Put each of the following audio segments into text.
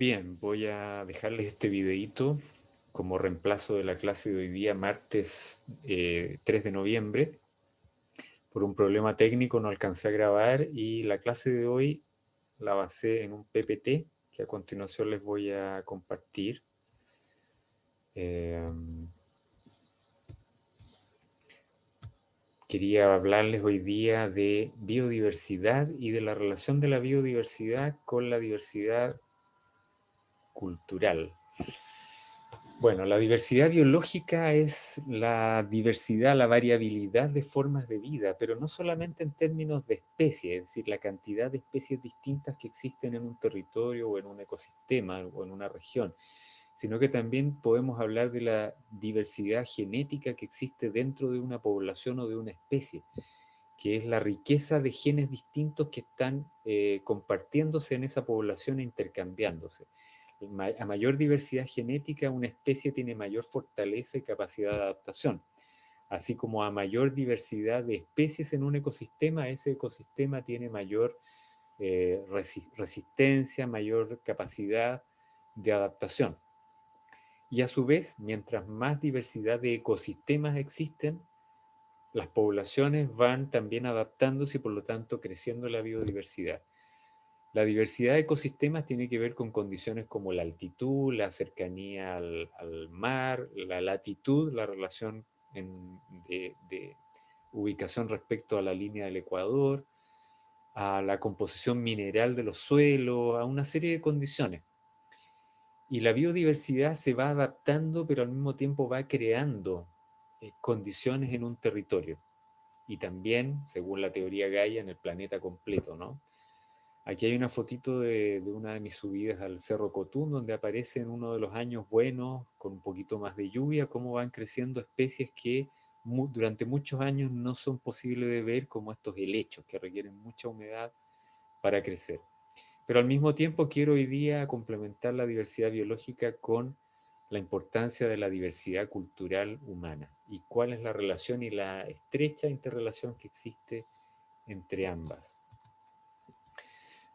Bien, voy a dejarles este videíto como reemplazo de la clase de hoy día, martes 3 de noviembre. Por un problema técnico no alcancé a grabar y la clase de hoy la basé en un PPT que a continuación les voy a compartir. Quería hablarles hoy día de biodiversidad y de la relación de la biodiversidad con la diversidad cultural. Bueno, la diversidad biológica es la diversidad, la variabilidad de formas de vida, pero no solamente en términos de especies, es decir, la cantidad de especies distintas que existen en un territorio o en un ecosistema o en una región, sino que también podemos hablar de la diversidad genética que existe dentro de una población o de una especie, que es la riqueza de genes distintos que están compartiéndose en esa población e intercambiándose. A mayor diversidad genética, una especie tiene mayor fortaleza y capacidad de adaptación. Así como a mayor diversidad de especies en un ecosistema, ese ecosistema tiene mayor resistencia, mayor capacidad de adaptación. Y a su vez, mientras más diversidad de ecosistemas existen, las poblaciones van también adaptándose y por lo tanto creciendo la biodiversidad. La diversidad de ecosistemas tiene que ver con condiciones como la altitud, la cercanía al mar, la latitud, la relación de ubicación respecto a la línea del Ecuador, a la composición mineral de los suelos, a una serie de condiciones. Y la biodiversidad se va adaptando, pero al mismo tiempo va creando condiciones en un territorio. Y también, según la teoría Gaia, en el planeta completo, ¿no? Aquí hay una fotito de una de mis subidas al Cerro Cotún, donde aparece en uno de los años buenos, con un poquito más de lluvia, cómo van creciendo especies que durante muchos años no son posibles de ver, como estos helechos, que requieren mucha humedad para crecer. Pero al mismo tiempo quiero hoy día complementar la diversidad biológica con la importancia de la diversidad cultural humana y cuál es la relación y la estrecha interrelación que existe entre ambas.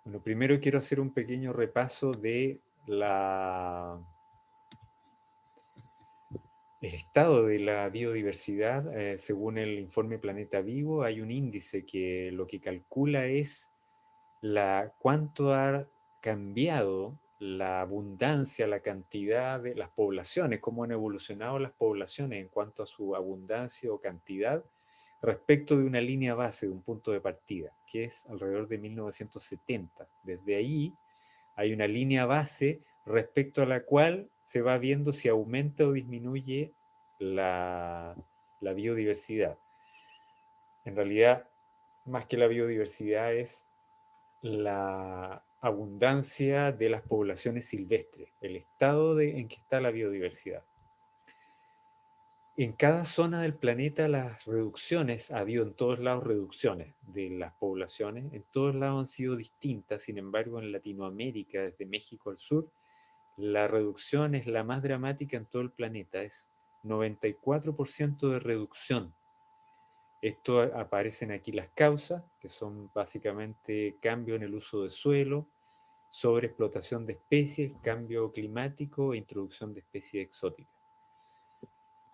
Bueno, primero quiero hacer un pequeño repaso de el estado de la biodiversidad. Según el informe Planeta Vivo, hay un índice que lo que calcula es cuánto ha cambiado la abundancia, la cantidad de las poblaciones, cómo han evolucionado las poblaciones en cuanto a su abundancia o cantidad respecto de una línea base, de un punto de partida, que es alrededor de 1970. Desde ahí hay una línea base respecto a la cual se va viendo si aumenta o disminuye la biodiversidad. En realidad, más que la biodiversidad es la abundancia de las poblaciones silvestres, el estado en que está la biodiversidad. En cada zona del planeta las reducciones, ha habido en todos lados reducciones de las poblaciones, en todos lados han sido distintas. Sin embargo, en Latinoamérica, desde México al sur, la reducción es la más dramática en todo el planeta, es 94% de reducción. Esto aparecen aquí las causas, que son básicamente cambio en el uso de suelo, sobreexplotación de especies, cambio climático e introducción de especies exóticas.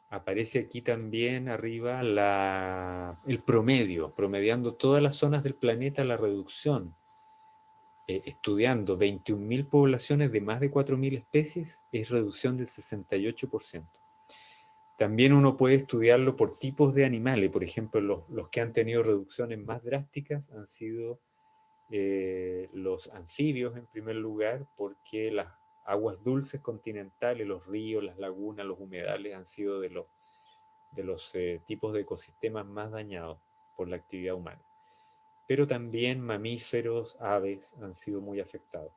Aparece aquí también arriba el promedio, promediando todas las zonas del planeta la reducción. Estudiando 21.000 poblaciones de más de 4.000 especies, es reducción del 68%. También uno puede estudiarlo por tipos de animales. Por ejemplo, los que han tenido reducciones más drásticas han sido los anfibios en primer lugar, porque las aguas dulces continentales, los ríos, las lagunas, los humedales han sido de los tipos de ecosistemas más dañados por la actividad humana. Pero también mamíferos, aves han sido muy afectados.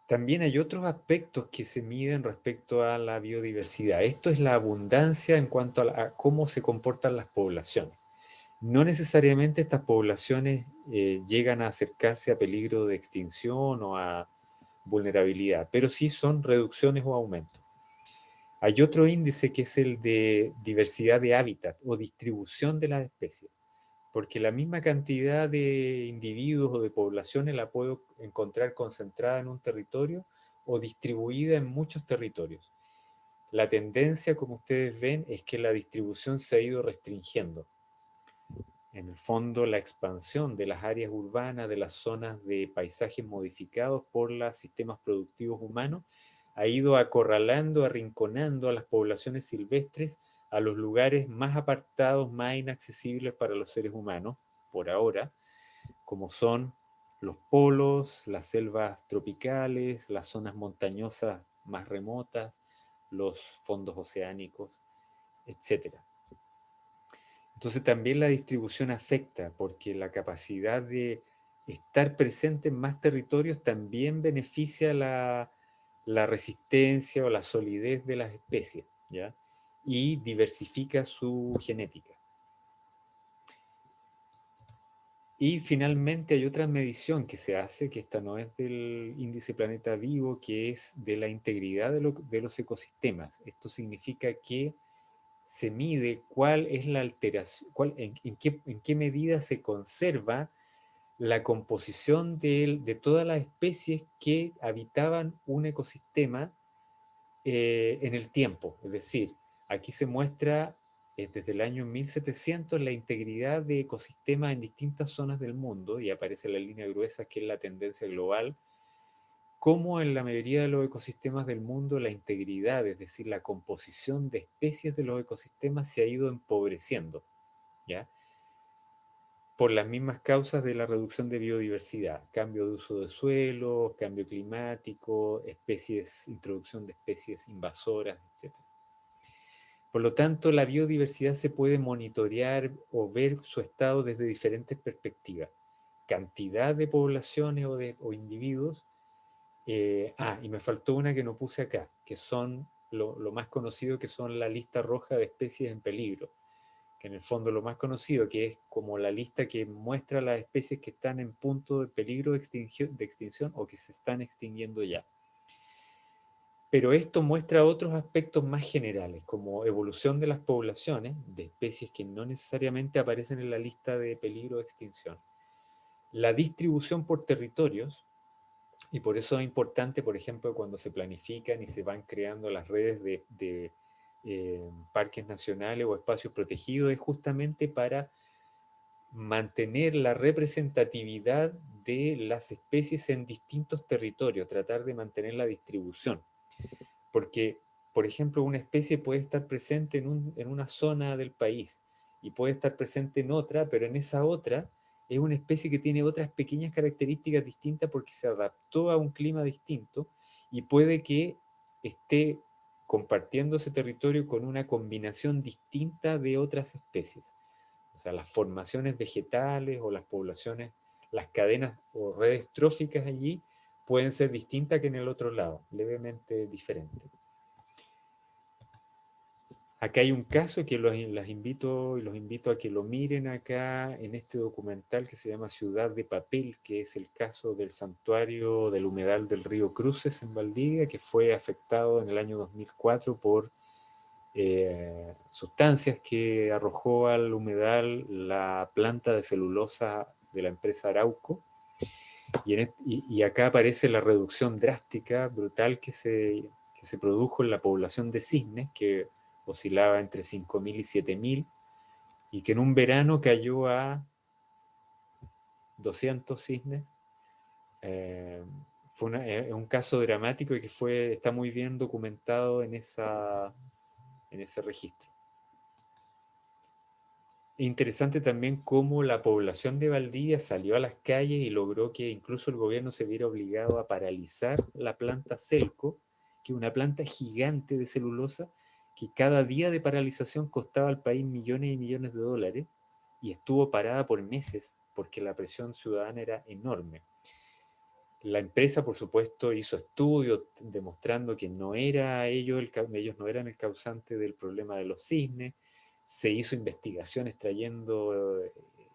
También hay otros aspectos que se miden respecto a la biodiversidad. Esto es la abundancia en cuanto a cómo se comportan las poblaciones. No necesariamente estas poblaciones llegan a acercarse a peligro de extinción o a vulnerabilidad, pero sí son reducciones o aumentos. Hay otro índice que es el de diversidad de hábitat o distribución de las especies. porque la misma cantidad de individuos o de poblaciones la puedo encontrar concentrada en un territorio o distribuida en muchos territorios. La tendencia, como ustedes ven, es que la distribución se ha ido restringiendo. En el fondo, la expansión de las áreas urbanas, de las zonas de paisajes modificados por los sistemas productivos humanos, ha ido acorralando, arrinconando a las poblaciones silvestres a los lugares más apartados, más inaccesibles para los seres humanos, por ahora, como son los polos, las selvas tropicales, las zonas montañosas más remotas, los fondos oceánicos, etcétera. Entonces también la distribución afecta, porque la capacidad de estar presente en más territorios también beneficia la resistencia o la solidez de las especies, ¿ya? Y diversifica su genética. Y finalmente hay otra medición que se hace, que esta no es del índice Planeta Vivo, que es de la integridad de los ecosistemas. Esto significa que se mide cuál es la alteración, en qué medida se conserva la composición de todas las especies que habitaban un ecosistema en el tiempo. Es decir, aquí se muestra desde el año 1700 la integridad de ecosistemas en distintas zonas del mundo, y aparece la línea gruesa que es la tendencia global, como en la mayoría de los ecosistemas del mundo la integridad, es decir, la composición de especies de los ecosistemas se ha ido empobreciendo, ¿ya? Por las mismas causas de la reducción de biodiversidad, cambio de uso de suelo, cambio climático, introducción de especies invasoras, etc. Por lo tanto, la biodiversidad se puede monitorear o ver su estado desde diferentes perspectivas. Cantidad de poblaciones o individuos. Y me faltó una que no puse acá, que son lo más conocido, que son la lista roja de especies en peligro, que en el fondo lo más conocido, que es como la lista que muestra las especies que están en punto de peligro de extinción o que se están extinguiendo ya. Pero esto muestra otros aspectos más generales, como evolución de las poblaciones de especies que no necesariamente aparecen en la lista de peligro de extinción, la distribución por territorios. Y por eso es importante, por ejemplo, cuando se planifican y se van creando las redes de parques nacionales o espacios protegidos, es justamente para mantener la representatividad de las especies en distintos territorios, tratar de mantener la distribución. Porque, por ejemplo, una especie puede estar presente en una zona del país y puede estar presente en otra, pero en esa otra es una especie que tiene otras pequeñas características distintas porque se adaptó a un clima distinto y puede que esté compartiendo ese territorio con una combinación distinta de otras especies. O sea, las formaciones vegetales o las poblaciones, las cadenas o redes tróficas allí pueden ser distintas que en el otro lado, levemente diferentes. Acá hay un caso que los invito a que lo miren acá en este documental que se llama Ciudad de Papel, que es el caso del santuario del humedal del río Cruces en Valdivia, que fue afectado en el año 2004 por sustancias que arrojó al humedal la planta de celulosa de la empresa Arauco. Y acá aparece la reducción drástica, brutal, que se produjo en la población de cisnes, que oscilaba entre 5.000 y 7.000, y que en un verano cayó a 200 cisnes. Fue un caso dramático y que está muy bien documentado en ese registro. Interesante también cómo la población de Valdivia salió a las calles y logró que incluso el gobierno se viera obligado a paralizar la planta Celco, que es una planta gigante de celulosa, que cada día de paralización costaba al país millones y millones de dólares, y estuvo parada por meses porque la presión ciudadana era enorme. La empresa, por supuesto, hizo estudios demostrando que ellos no eran el causante del problema de los cisnes. Se hizo investigaciones trayendo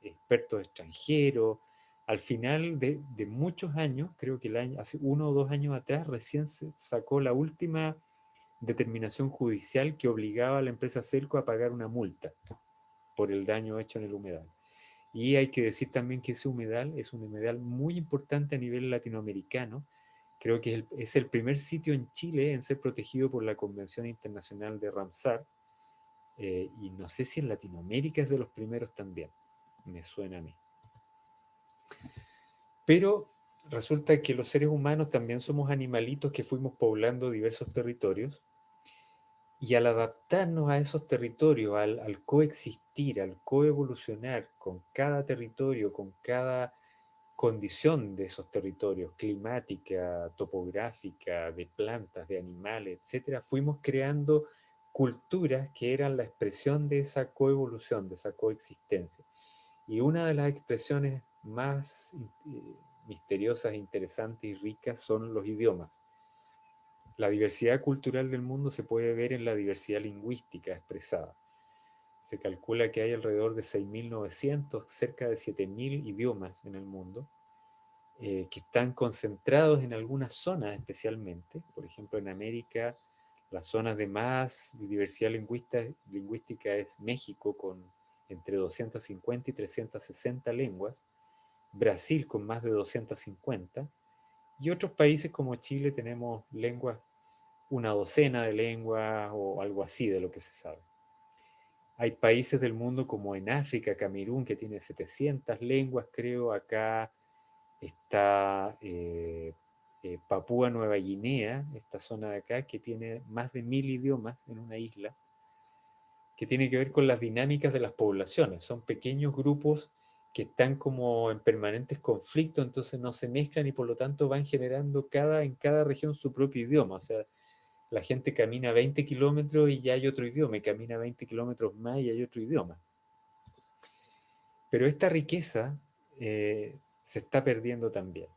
expertos extranjeros. Al final de muchos años, creo que hace 1 o 2 años atrás, recién se sacó la última determinación judicial que obligaba a la empresa Celco a pagar una multa por el daño hecho en el humedal. Y hay que decir también que ese humedal es un humedal muy importante a nivel latinoamericano. Creo que es el primer sitio en Chile en ser protegido por la Convención Internacional de Ramsar. Y no sé si en Latinoamérica es de los primeros también. Me suena a mí. Pero resulta que los seres humanos también somos animalitos que fuimos poblando diversos territorios. Y al adaptarnos a esos territorios, al coexistir, al coevolucionar con cada territorio, con cada condición de esos territorios, climática, topográfica, de plantas, de animales, etcétera, fuimos creando culturas que eran la expresión de esa coevolución, de esa coexistencia. Y una de las expresiones más misteriosas, interesantes y ricas son los idiomas. La diversidad cultural del mundo se puede ver en la diversidad lingüística expresada. Se calcula que hay alrededor de 6.900, cerca de 7.000 idiomas en el mundo, que están concentrados en algunas zonas especialmente. Por ejemplo, en América, las zonas de más diversidad lingüística es México, con entre 250 y 360 lenguas, Brasil con más de 250, y otros países como Chile tenemos lenguas, una docena de lenguas o algo así de lo que se sabe. Hay países del mundo como en África, Camerún, que tiene 700 lenguas, creo. Acá está Papúa Nueva Guinea, esta zona de acá, que tiene más de 1.000 idiomas en una isla, que tiene que ver con las dinámicas de las poblaciones. Son pequeños grupos que están como en permanentes conflictos, entonces no se mezclan y por lo tanto van generando en cada región su propio idioma. O sea, la gente camina 20 kilómetros y ya hay otro idioma, y camina 20 kilómetros más y hay otro idioma. Pero esta riqueza se está perdiendo también.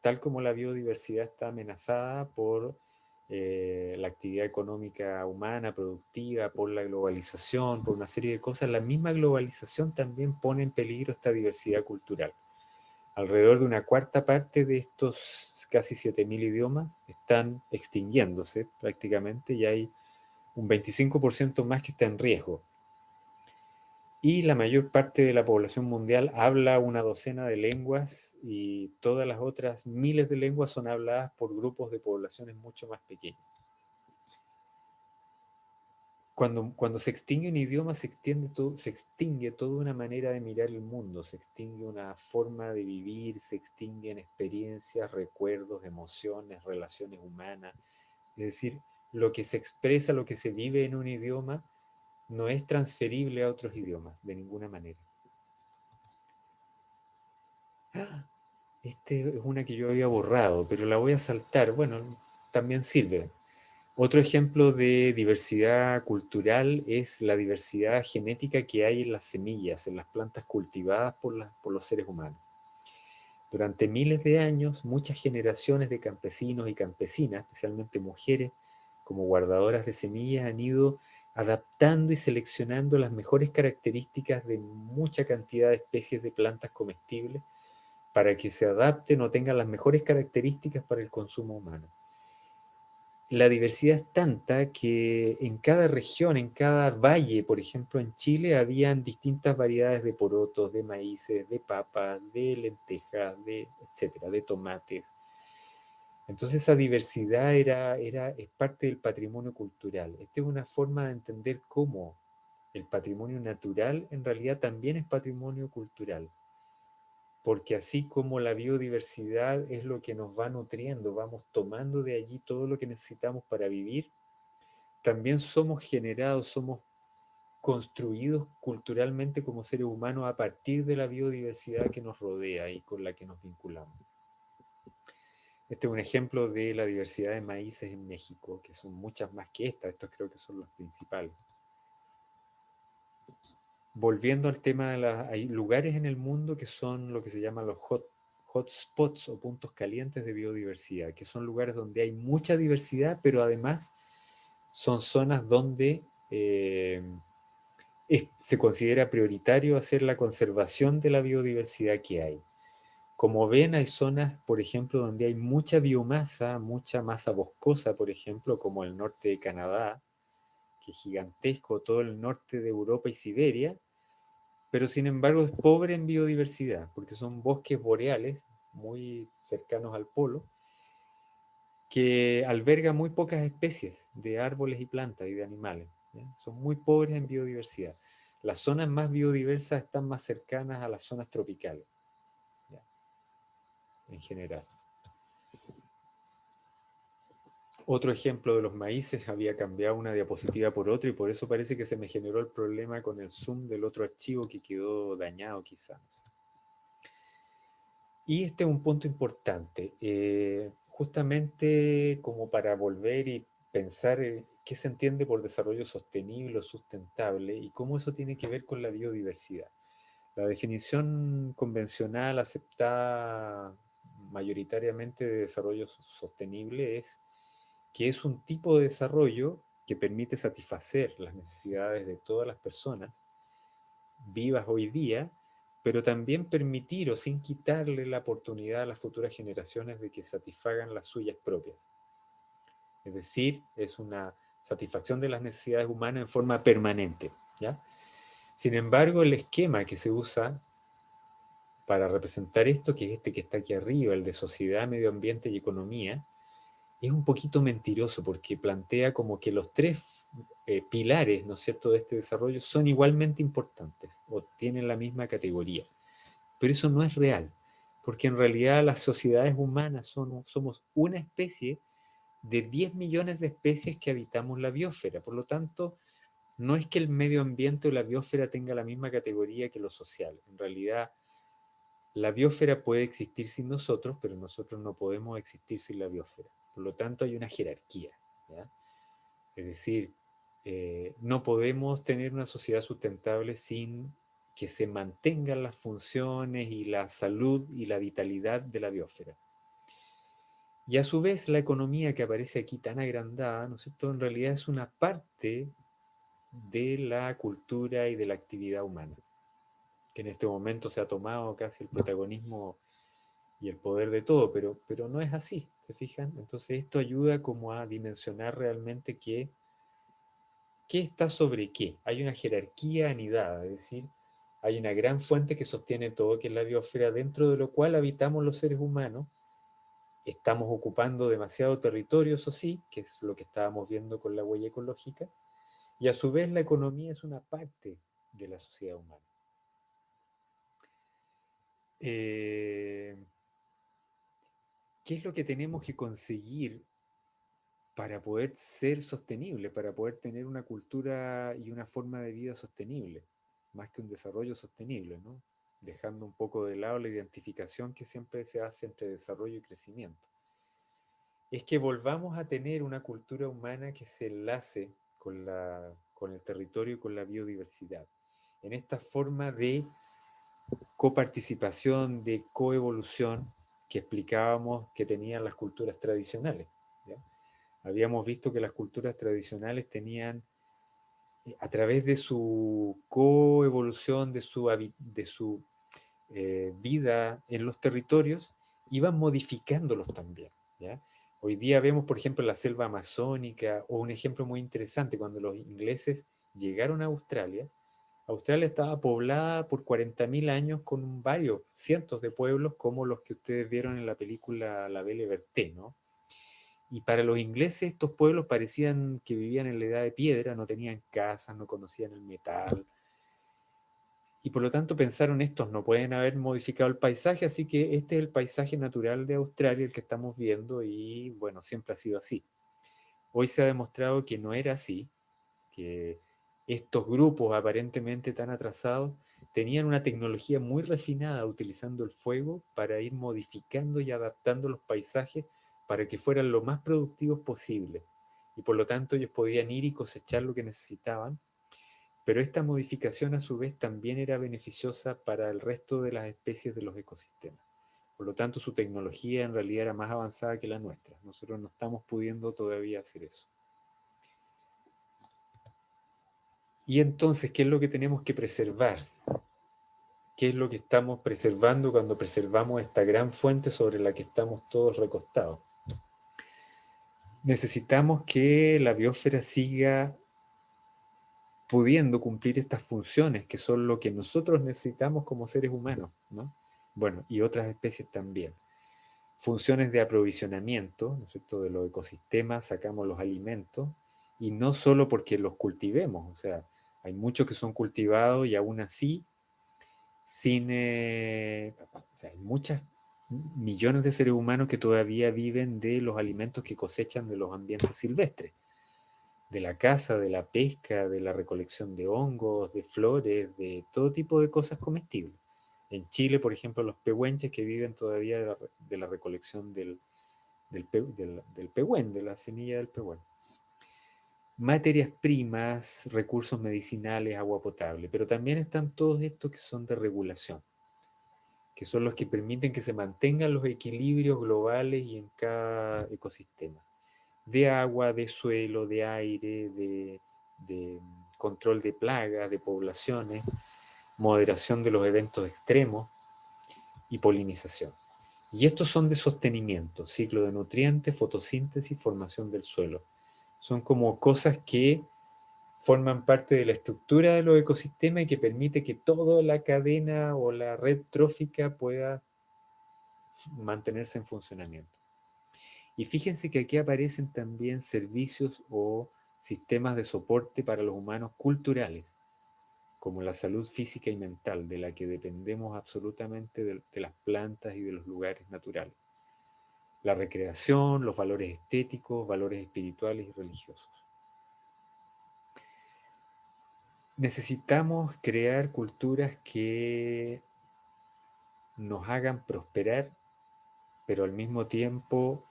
Tal como la biodiversidad está amenazada por la actividad económica humana, productiva, por la globalización, por una serie de cosas, la misma globalización también pone en peligro esta diversidad cultural. Alrededor de una cuarta parte de estos casi 7.000 idiomas están extinguiéndose prácticamente, y hay un 25% más que está en riesgo. Y la mayor parte de la población mundial habla una docena de lenguas, y todas las otras miles de lenguas son habladas por grupos de poblaciones mucho más pequeños. Cuando se extingue un idioma, se extingue toda una manera de mirar el mundo, se extingue una forma de vivir, se extinguen experiencias, recuerdos, emociones, relaciones humanas. Es decir, lo que se expresa, lo que se vive en un idioma, no es transferible a otros idiomas, de ninguna manera. Este es una que yo había borrado, pero la voy a saltar. Bueno, también sirve. Otro ejemplo de diversidad cultural es la diversidad genética que hay en las semillas, en las plantas cultivadas por los seres humanos. Durante miles de años, muchas generaciones de campesinos y campesinas, especialmente mujeres, como guardadoras de semillas, han ido adaptando y seleccionando las mejores características de mucha cantidad de especies de plantas comestibles para que se adapten o tengan las mejores características para el consumo humano. La diversidad es tanta que en cada región, en cada valle, por ejemplo en Chile, habían distintas variedades de porotos, de maíces, de papas, de lentejas, etcétera, de tomates. Entonces esa diversidad es parte del patrimonio cultural. Esta es una forma de entender cómo el patrimonio natural en realidad también es patrimonio cultural, porque así como la biodiversidad es lo que nos va nutriendo, vamos tomando de allí todo lo que necesitamos para vivir, también somos generados, somos construidos culturalmente como seres humanos a partir de la biodiversidad que nos rodea y con la que nos vinculamos. Este es un ejemplo de la diversidad de maíces en México, que son muchas más que esta. Estos creo que son los principales. Volviendo al tema hay lugares en el mundo que son lo que se llaman los hotspots o puntos calientes de biodiversidad, que son lugares donde hay mucha diversidad, pero además son zonas donde se considera prioritario hacer la conservación de la biodiversidad que hay. Como ven, hay zonas, por ejemplo, donde hay mucha biomasa, mucha masa boscosa, por ejemplo, como el norte de Canadá, que es gigantesco, todo el norte de Europa y Siberia, pero sin embargo es pobre en biodiversidad, porque son bosques boreales muy cercanos al polo, que alberga muy pocas especies de árboles y plantas y de animales, ¿ya? Son muy pobres en biodiversidad. Las zonas más biodiversas están más cercanas a las zonas tropicales, ¿ya? En general. Otro ejemplo de los maíces, había cambiado una diapositiva por otra y por eso parece que se me generó el problema con el zoom del otro archivo que quedó dañado quizás. Y este es un punto importante, justamente como para volver y pensar qué se entiende por desarrollo sostenible o sustentable y cómo eso tiene que ver con la biodiversidad. La definición convencional aceptada mayoritariamente de desarrollo sostenible es que es un tipo de desarrollo que permite satisfacer las necesidades de todas las personas vivas hoy día, pero también permitir o sin quitarle la oportunidad a las futuras generaciones de que satisfagan las suyas propias. Es decir, es una satisfacción de las necesidades humanas en forma permanente, ¿ya? Sin embargo, el esquema que se usa para representar esto, que es este que está aquí arriba, el de sociedad, medio ambiente y economía, es un poquito mentiroso porque plantea como que los tres pilares, ¿no es cierto?, de este desarrollo son igualmente importantes o tienen la misma categoría. Pero eso no es real, porque en realidad las sociedades humanas somos una especie de 10 millones de especies que habitamos la biosfera. Por lo tanto, no es que el medio ambiente o la biosfera tenga la misma categoría que lo social. En realidad, la biosfera puede existir sin nosotros, pero nosotros no podemos existir sin la biosfera. Por lo tanto, hay una jerarquía, ¿ya? Es decir, no podemos tener una sociedad sustentable sin que se mantengan las funciones y la salud y la vitalidad de la biosfera. Y a su vez la economía que aparece aquí tan agrandada, ¿no es cierto?, en realidad es una parte de la cultura y de la actividad humana, que en este momento se ha tomado casi el protagonismo y el poder de todo, pero no es así, ¿se fijan? Entonces esto ayuda como a dimensionar realmente qué está sobre qué. Hay una jerarquía anidada, es decir, hay una gran fuente que sostiene todo, que es la biosfera, dentro de lo cual habitamos los seres humanos. Estamos ocupando demasiado territorio, eso sí, que es lo que estábamos viendo con la huella ecológica, y a su vez la economía es una parte de la sociedad humana. ¿Qué es lo que tenemos que conseguir para poder ser sostenible, para poder tener una cultura y una forma de vida sostenible, más que un desarrollo sostenible, ¿no? Dejando un poco de lado la identificación que siempre se hace entre desarrollo y crecimiento? Es que volvamos a tener una cultura humana que se enlace con el territorio y con la biodiversidad, en esta forma de coparticipación, de coevolución que explicábamos que tenían las culturas tradicionales, ¿ya? Habíamos visto que las culturas tradicionales tenían, a través de su coevolución, de su vida en los territorios, iban modificándolos también, ¿ya? Hoy día vemos, por ejemplo, la selva amazónica, o un ejemplo muy interesante, cuando los ingleses llegaron a Australia. Australia estaba poblada por 40.000 años con varios, cientos de pueblos, como los que ustedes vieron en la película La Belle Verte, ¿no? Y para los ingleses estos pueblos parecían que vivían en la edad de piedra, no tenían casas, no conocían el metal, y por lo tanto pensaron, estos no pueden haber modificado el paisaje, así que este es el paisaje natural de Australia, el que estamos viendo, y bueno, siempre ha sido así. Hoy se ha demostrado que no era así, que estos grupos aparentemente tan atrasados tenían una tecnología muy refinada utilizando el fuego para ir modificando y adaptando los paisajes para que fueran lo más productivos posible. Y por lo tanto ellos podían ir y cosechar lo que necesitaban, pero esta modificación a su vez también era beneficiosa para el resto de las especies de los ecosistemas. Por lo tanto, su tecnología en realidad era más avanzada que la nuestra. Nosotros no estamos pudiendo todavía hacer eso. Y entonces, ¿qué es lo que tenemos que preservar? ¿Qué es lo que estamos preservando cuando preservamos esta gran fuente sobre la que estamos todos recostados? Necesitamos que la biosfera siga pudiendo cumplir estas funciones que son lo que nosotros necesitamos como seres humanos, ¿no? Bueno, y otras especies también. Funciones de aprovisionamiento, ¿no es cierto?, de los ecosistemas, sacamos los alimentos, y no solo porque los cultivemos, o sea, hay muchos que son cultivados y aún así, sin, o sea, hay muchas millones de seres humanos que todavía viven de los alimentos que cosechan de los ambientes silvestres, de la caza, de la pesca, de la recolección de hongos, de flores, de todo tipo de cosas comestibles. En Chile, por ejemplo, los pehuenches que viven todavía de la recolección del pehuen, de la semilla del pehuen. Materias primas, recursos medicinales, agua potable, pero también están todos estos que son de regulación, que son los que permiten que se mantengan los equilibrios globales y en cada ecosistema, de agua, de suelo, de aire, de control de plagas, de poblaciones, moderación de los eventos extremos y polinización. Y estos son de sostenimiento, ciclo de nutrientes, fotosíntesis, formación del suelo. Son como cosas que forman parte de la estructura de los ecosistemas y que permite que toda la cadena o la red trófica pueda mantenerse en funcionamiento. Y fíjense que aquí aparecen también servicios o sistemas de soporte para los humanos culturales, como la salud física y mental, de la que dependemos absolutamente de las plantas y de los lugares naturales. La recreación, los valores estéticos, valores espirituales y religiosos. Necesitamos crear culturas que nos hagan prosperar, pero al mismo tiempo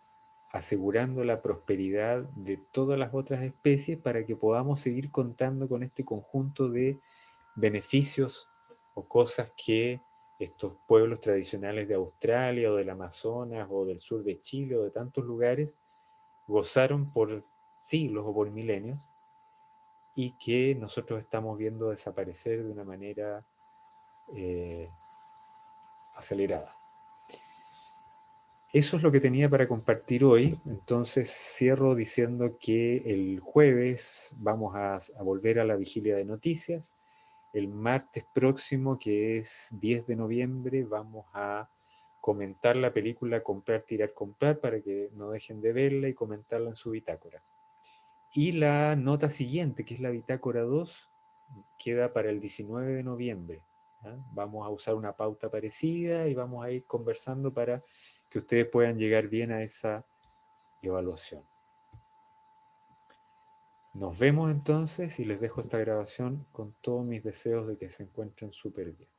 asegurando la prosperidad de todas las otras especies para que podamos seguir contando con este conjunto de beneficios o cosas que estos pueblos tradicionales de Australia o del Amazonas o del sur de Chile o de tantos lugares gozaron por siglos o por milenios y que nosotros estamos viendo desaparecer de una manera acelerada. Eso es lo que tenía para compartir hoy. Entonces cierro diciendo que el jueves vamos a volver a la vigilia de noticias. El martes próximo, que es 10 de noviembre, vamos a comentar la película Comprar, Tirar, Comprar para que no dejen de verla y comentarla en su bitácora. Y la nota siguiente, que es la bitácora 2, queda para el 19 de noviembre. ¿Ah? Vamos a usar una pauta parecida y vamos a ir conversando para que ustedes puedan llegar bien a esa evaluación. Nos vemos entonces y les dejo esta grabación con todos mis deseos de que se encuentren súper bien.